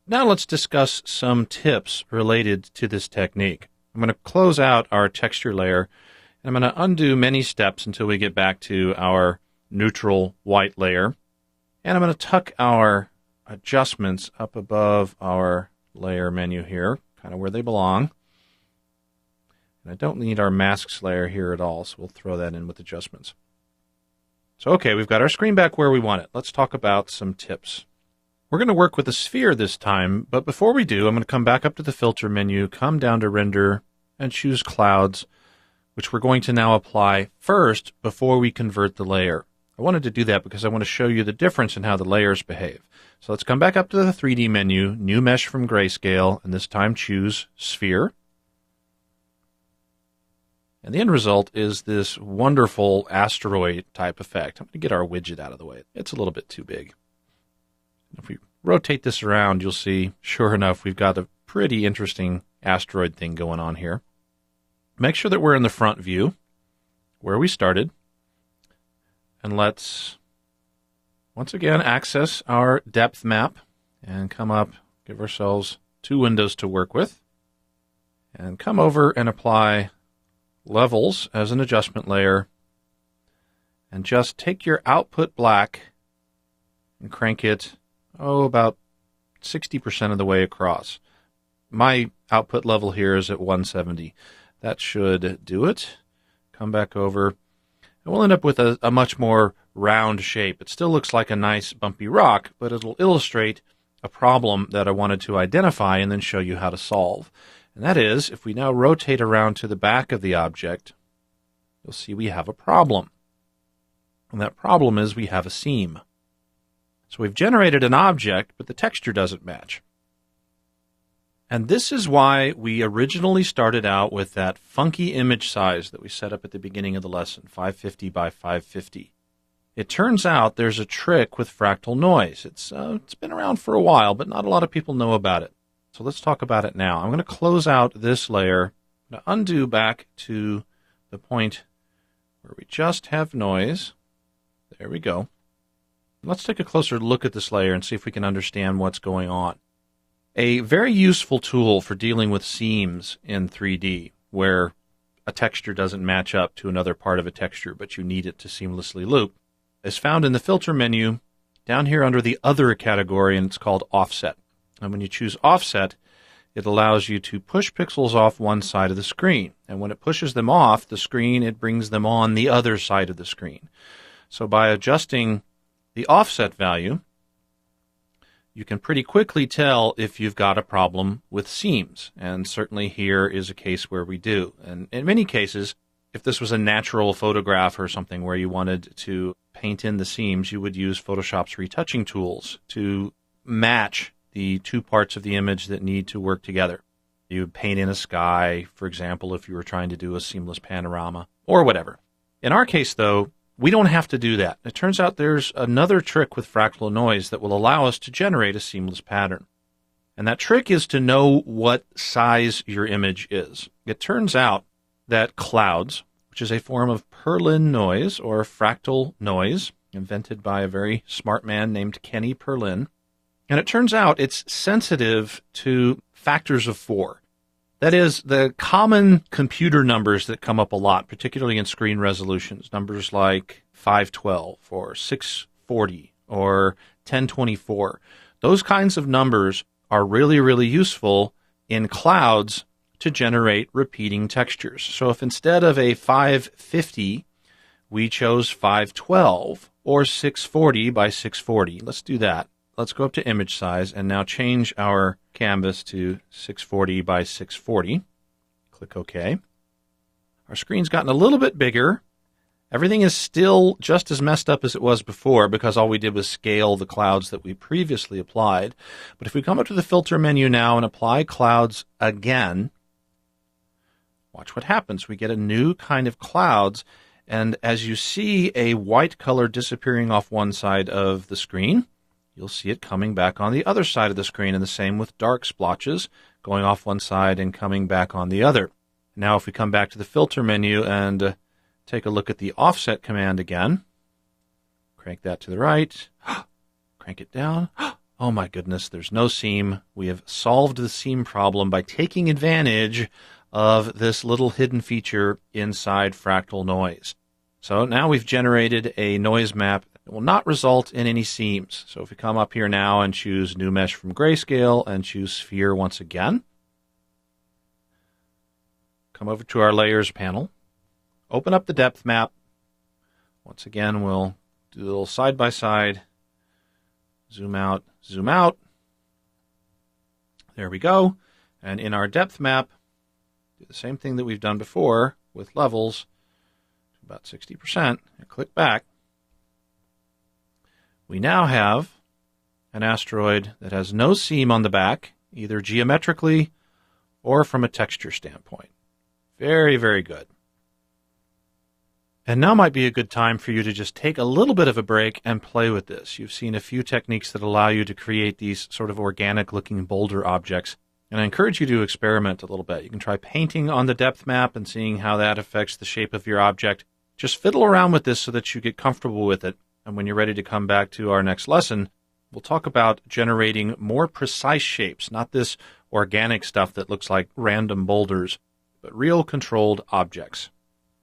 Now let's discuss some tips related to this technique. I'm going to close out our texture layer, and I'm going to undo many steps until we get back to our neutral white layer. And I'm going to tuck our adjustments up above our layer menu here, kind of where they belong. And I don't need our masks layer here at all, so we'll throw that in with adjustments. So okay, we've got our screen back where we want it. Let's talk about some tips. We're going to work with a sphere this time, but before we do, I'm going to come back up to the filter menu, come down to render, and choose clouds, which we're going to now apply first before we convert the layer. I wanted to do that because I want to show you the difference in how the layers behave. So let's come back up to the 3D menu, new mesh from Grayscale, and this time choose sphere. And the end result is this wonderful asteroid type effect. I'm going to get our widget out of the way. It's a little bit too big. If we rotate this around, you'll see, sure enough, we've got a pretty interesting asteroid thing going on here. Make sure that we're in the front view, where we started. And let's, once again, access our depth map and come up, give ourselves two windows to work with. And come over and apply levels as an adjustment layer. And just take your output black and crank it about 60% of the way across. My output level here is at 170. That should do it. Come back over, and we'll end up with a much more round shape. It still looks like a nice bumpy rock, but it'll illustrate a problem that I wanted to identify and then show you how to solve. And that is, if we now rotate around to the back of the object, you'll see we have a problem. And that problem is we have a seam. So we've generated an object, but the texture doesn't match. And this is why we originally started out with that funky image size that we set up at the beginning of the lesson, 550 by 550. It turns out there's a trick with fractal noise. It's been around for a while, but not a lot of people know about it. So let's talk about it now. I'm going to close out this layer. I'm going to undo back to the point where we just have noise. There we go. Let's take a closer look at this layer and see if we can understand what's going on. A very useful tool for dealing with seams in 3D, where a texture doesn't match up to another part of a texture, but you need it to seamlessly loop, is found in the filter menu down here under the other category, and it's called offset. And when you choose offset, it allows you to push pixels off one side of the screen. And when it pushes them off the screen, it brings them on the other side of the screen. So by adjusting the offset value, you can pretty quickly tell if you've got a problem with seams. And certainly here is a case where we do. And in many cases, if this was a natural photograph or something where you wanted to paint in the seams, you would use Photoshop's retouching tools to match the two parts of the image that need to work together. You would paint in a sky, for example, if you were trying to do a seamless panorama, or whatever. In our case, though, we don't have to do that. It turns out there's another trick with fractal noise that will allow us to generate a seamless pattern. And that trick is to know what size your image is. It turns out that clouds, which is a form of Perlin noise or fractal noise, invented by a very smart man named Kenny Perlin, and it turns out it's sensitive to factors of 4. That is, the common computer numbers that come up a lot, particularly in screen resolutions, numbers like 512 or 640 or 1024. Those kinds of numbers are really, really useful in clouds to generate repeating textures. So if instead of a 550, we chose 512 or 640 by 640, let's do that. Let's go up to image size and now change our canvas to 640 by 640. Click OK. Our screen's gotten a little bit bigger. Everything is still just as messed up as it was before because all we did was scale the clouds that we previously applied. But if we come up to the filter menu now and apply clouds again, watch what happens. We get a new kind of clouds. And as you see a white color disappearing off one side of the screen, you'll see it coming back on the other side of the screen, and the same with dark splotches, going off one side and coming back on the other. Now if we come back to the filter menu and take a look at the offset command again, crank that to the right, crank it down. Oh my goodness, there's no seam. We have solved the seam problem by taking advantage of this little hidden feature inside Fractal Noise. So now we've generated a noise map that will not result in any seams. So if we come up here now and choose New Mesh from Grayscale and choose Sphere once again, come over to our Layers panel, open up the depth map. Once again, we'll do a little side-by-side, zoom out, zoom out. There we go. And in our depth map, do the same thing that we've done before with levels, about 60%, and click back. We now have an asteroid that has no seam on the back, either geometrically or from a texture standpoint. Very, very good. And now might be a good time for you to just take a little bit of a break and play with this. You've seen a few techniques that allow you to create these sort of organic-looking boulder objects. And I encourage you to experiment a little bit. You can try painting on the depth map and seeing how that affects the shape of your object. Just fiddle around with this so that you get comfortable with it. And when you're ready to come back to our next lesson, we'll talk about generating more precise shapes, not this organic stuff that looks like random boulders, but real controlled objects.